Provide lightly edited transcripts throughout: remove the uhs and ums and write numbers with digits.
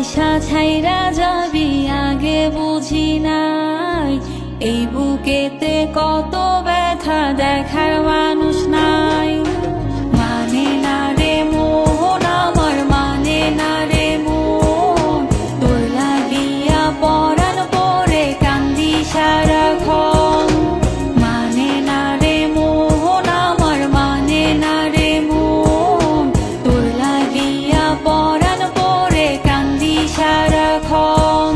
বাইসা ছাইরা যাবি আগে বুঝি নাই, এই বুকেতে কত ব্যথা দেখার মানুষ নাই। মানে না রে মন আমার, মানে না রে মন, তোর লাগিয়া পরাণ পরে কান্দি সারাক্ষণ। মানে না রে মন আমার, মানে না রে মন, তোর লাগিয়া পরাণ পরে কান্দি সারাক্ষণ।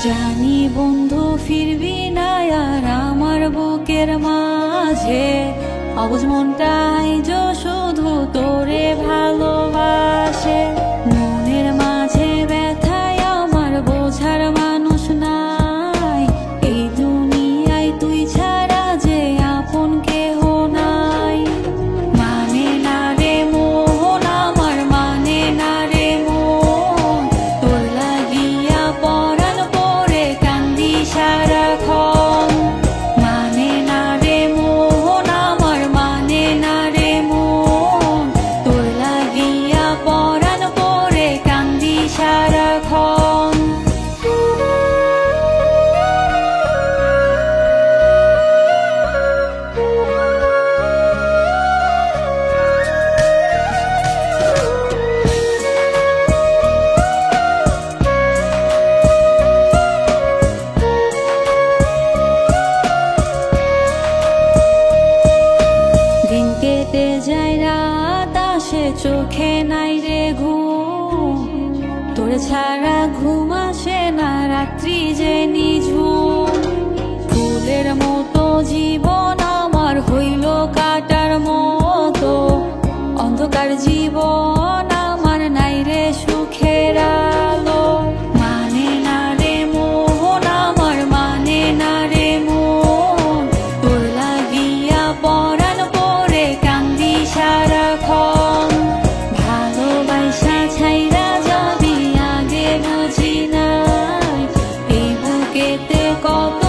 জানি বন্ধু ফিরবি না আর আমার বুকের মাঝে, অবুঝ মনটাই যে শুধু তোরে ভালোবাসে। মনের মাঝে ব্যথায় আমার বোঝার মানুষ নাই, এই দুনিয়ায় তুই ছাড়া যে আপন কেহ নাই। মানে না রে মন আমার, মানে না রে মন, তোর লাগিয়া পরাণ পরে কান্দি সারাক্ষণ। মানে না রে মন আমার, মানে না রে মন, তোর লাগিয়া পরাণ পরে কান্দি সারাক্ষণ। দিন কেটে যায় রাত আসে চোখে নাই রে ঘুম, তোরে ছাড়া ঘুম আসে না রাত্রি যে নিঝুম। ফুলের মতো জীবন আমার হইল কাটার মতো, অন্ধকার জীবন আমার নাই রে সুখের আলো। মানে না রে মন আমার, মানে না রে মন, তোর লাগিয়া পরাণ পরে কান্দি সারাক্ষণ। ভালোবাসা ছাইরা যাবি আগে বুঝি নাই, এই বুকেতে কত